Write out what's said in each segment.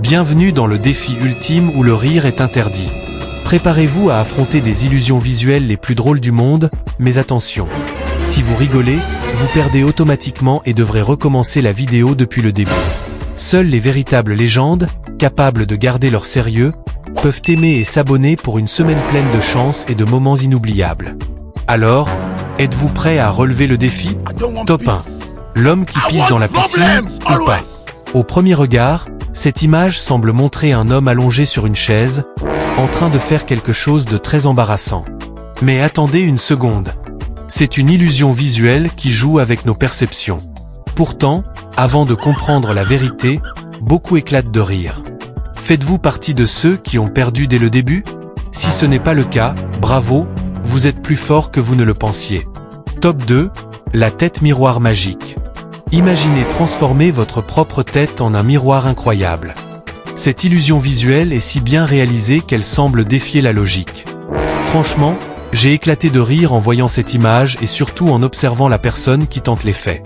Bienvenue dans le défi ultime où le rire est interdit. Préparez-vous à affronter des illusions visuelles les plus drôles du monde, mais attention. Si vous rigolez, vous perdez automatiquement et devrez recommencer la vidéo depuis le début. Seules les véritables légendes, capables de garder leur sérieux, peuvent aimer et s'abonner pour une semaine pleine de chance et de moments inoubliables. Alors, êtes-vous prêt à relever le défi? Top 1. L'homme qui pisse dans la piscine, ou pas? Au premier regard, cette image semble montrer un homme allongé sur une chaise, en train de faire quelque chose de très embarrassant. Mais attendez une seconde. C'est une illusion visuelle qui joue avec nos perceptions. Pourtant, avant de comprendre la vérité, beaucoup éclatent de rire. Faites-vous partie de ceux qui ont perdu dès le début? Si ce n'est pas le cas, bravo, vous êtes plus fort que vous ne le pensiez. Top 2. La tête miroir magique. Imaginez transformer votre propre tête en un miroir incroyable. Cette illusion visuelle est si bien réalisée qu'elle semble défier la logique. Franchement, j'ai éclaté de rire en voyant cette image et surtout en observant la personne qui tente l'effet.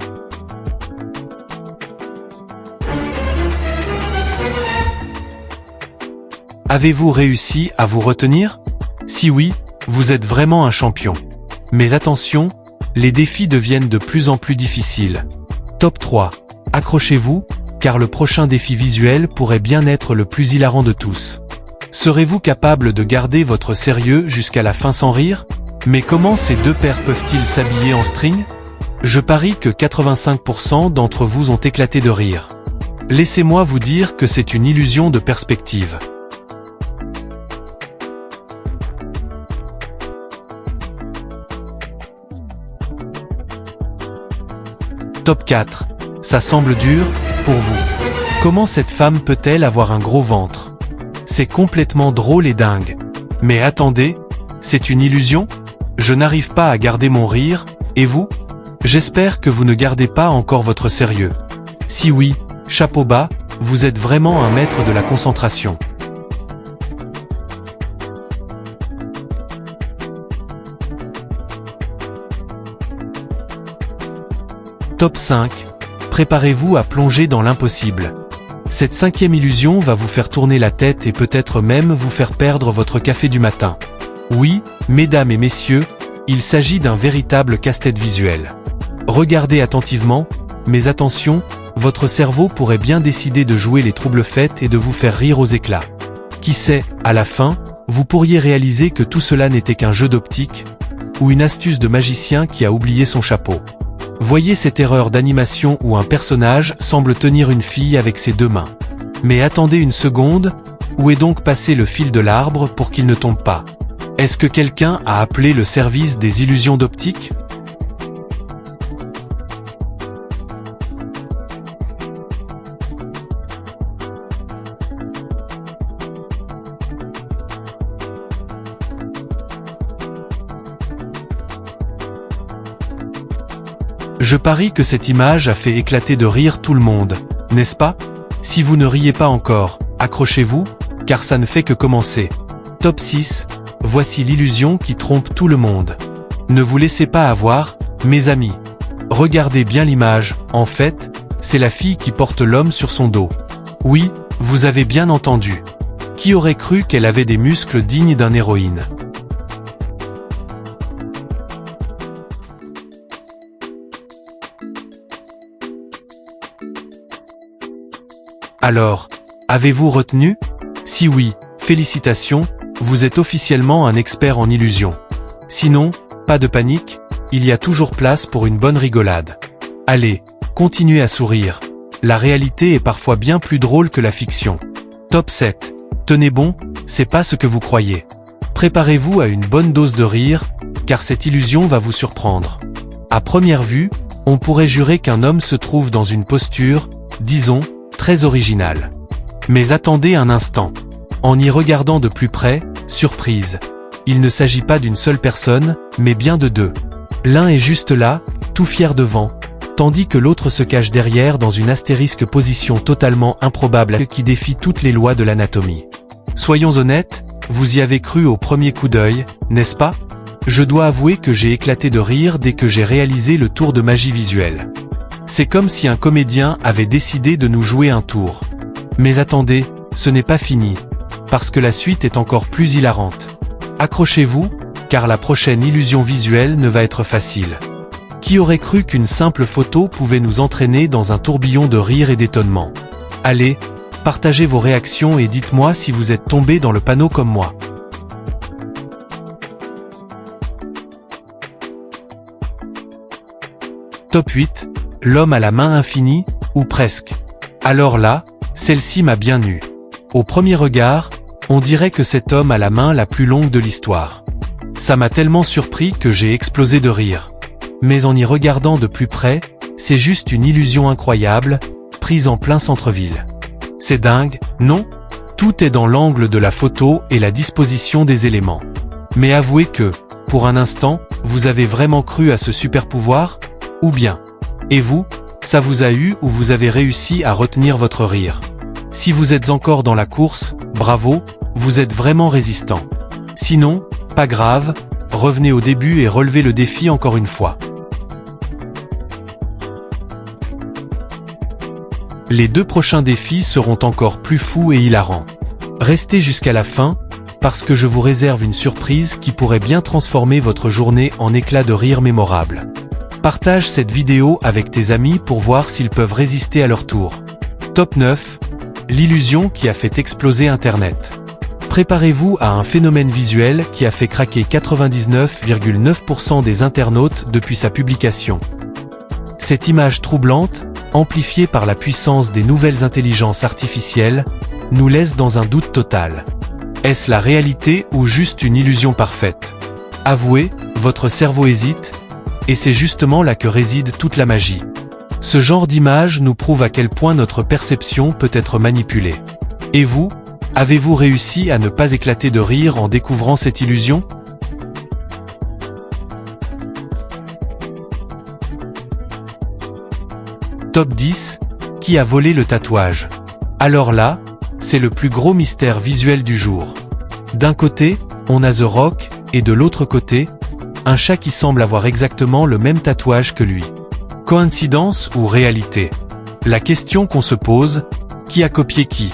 Avez-vous réussi à vous retenir? Si oui, vous êtes vraiment un champion. Mais attention, les défis deviennent de plus en plus difficiles. Top 3. Accrochez-vous, car le prochain défi visuel pourrait bien être le plus hilarant de tous. Serez-vous capable de garder votre sérieux jusqu'à la fin sans rire? Mais comment ces deux pairs peuvent-ils s'habiller en string? Je parie que 85% d'entre vous ont éclaté de rire. Laissez-moi vous dire que c'est une illusion de perspective. Top 4. Ça semble dur, pour vous. Comment cette femme peut-elle avoir un gros ventre? C'est complètement drôle et dingue. Mais attendez, c'est une illusion? Je n'arrive pas à garder mon rire, et vous? J'espère que vous ne gardez pas encore votre sérieux. Si oui, chapeau bas, vous êtes vraiment un maître de la concentration. Top 5. Préparez-vous à plonger dans l'impossible. Cette 5e illusion va vous faire tourner la tête et peut-être même vous faire perdre votre café du matin. Oui, mesdames et messieurs, il s'agit d'un véritable casse-tête visuel. Regardez attentivement, mais attention, votre cerveau pourrait bien décider de jouer les trouble-fêtes et de vous faire rire aux éclats. Qui sait, à la fin, vous pourriez réaliser que tout cela n'était qu'un jeu d'optique, ou une astuce de magicien qui a oublié son chapeau. Voyez cette erreur d'animation où un personnage semble tenir une fille avec ses deux mains. Mais attendez une seconde, où est donc passé le fil de l'arbre pour qu'il ne tombe pas? Est-ce que quelqu'un a appelé le service des illusions d'optique? Je parie que cette image a fait éclater de rire tout le monde, n'est-ce pas? Si vous ne riez pas encore, accrochez-vous, car ça ne fait que commencer. Top 6. Voici l'illusion qui trompe tout le monde. Ne vous laissez pas avoir, mes amis. Regardez bien l'image, en fait, c'est la fille qui porte l'homme sur son dos. Oui, vous avez bien entendu. Qui aurait cru qu'elle avait des muscles dignes d'un héroïne? Alors, avez-vous retenu? Si oui, félicitations, vous êtes officiellement un expert en illusion. Sinon, pas de panique, il y a toujours place pour une bonne rigolade. Allez, continuez à sourire. La réalité est parfois bien plus drôle que la fiction. Top 7. Tenez bon, c'est pas ce que vous croyez. Préparez-vous à une bonne dose de rire, car cette illusion va vous surprendre. À première vue, on pourrait jurer qu'un homme se trouve dans une posture, disons, très originale. Mais attendez un instant. En y regardant de plus près, surprise. Il ne s'agit pas d'une seule personne, mais bien de deux. L'un est juste là, tout fier devant, tandis que l'autre se cache derrière dans une astérisque position totalement improbable qui défie toutes les lois de l'anatomie. Soyons honnêtes, vous y avez cru au premier coup d'œil, n'est-ce pas? Je dois avouer que j'ai éclaté de rire dès que j'ai réalisé le tour de magie visuelle. C'est comme si un comédien avait décidé de nous jouer un tour. Mais attendez, ce n'est pas fini, parce que la suite est encore plus hilarante. Accrochez-vous, car la prochaine illusion visuelle ne va être facile. Qui aurait cru qu'une simple photo pouvait nous entraîner dans un tourbillon de rire et d'étonnement? Allez, partagez vos réactions et dites-moi si vous êtes tombé dans le panneau comme moi. Top 8. L'homme à la main infinie, ou presque. Alors là, celle-ci m'a bien eu. Au premier regard, on dirait que cet homme a la main la plus longue de l'histoire. Ça m'a tellement surpris que j'ai explosé de rire. Mais en y regardant de plus près, c'est juste une illusion incroyable, prise en plein centre-ville. C'est dingue, non? Tout est dans l'angle de la photo et la disposition des éléments. Mais avouez que, pour un instant, vous avez vraiment cru à ce super pouvoir? Ou bien? Et vous, ça vous a eu ou vous avez réussi à retenir votre rire? Si vous êtes encore dans la course, bravo, vous êtes vraiment résistant. Sinon, pas grave, revenez au début et relevez le défi encore une fois. Les 2 prochains défis seront encore plus fous et hilarants. Restez jusqu'à la fin, parce que je vous réserve une surprise qui pourrait bien transformer votre journée en éclats de rire mémorables. Partage cette vidéo avec tes amis pour voir s'ils peuvent résister à leur tour. Top 9. L'illusion qui a fait exploser Internet. Préparez-vous à un phénomène visuel qui a fait craquer 99,9% des internautes depuis sa publication. Cette image troublante, amplifiée par la puissance des nouvelles intelligences artificielles, nous laisse dans un doute total. Est-ce la réalité ou juste une illusion parfaite? Avouez, votre cerveau hésite, et c'est justement là que réside toute la magie. Ce genre d'image nous prouve à quel point notre perception peut être manipulée. Et vous, avez-vous réussi à ne pas éclater de rire en découvrant cette illusion? Top 10. Qui a volé le tatouage? Alors là, c'est le plus gros mystère visuel du jour. D'un côté, on a The Rock, et de l'autre côté, un chat qui semble avoir exactement le même tatouage que lui. Coïncidence ou réalité? La question qu'on se pose, qui a copié qui?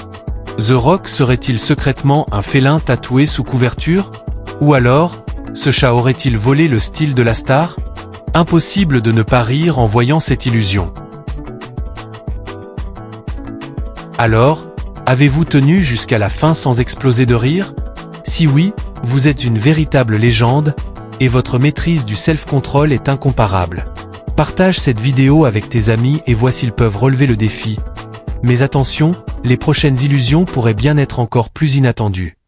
The Rock serait-il secrètement un félin tatoué sous couverture? Ou alors, ce chat aurait-il volé le style de la star? Impossible de ne pas rire en voyant cette illusion. Alors, avez-vous tenu jusqu'à la fin sans exploser de rire? Si oui, vous êtes une véritable légende, et votre maîtrise du self-control est incomparable. Partage cette vidéo avec tes amis et vois s'ils peuvent relever le défi. Mais attention, les prochaines illusions pourraient bien être encore plus inattendues.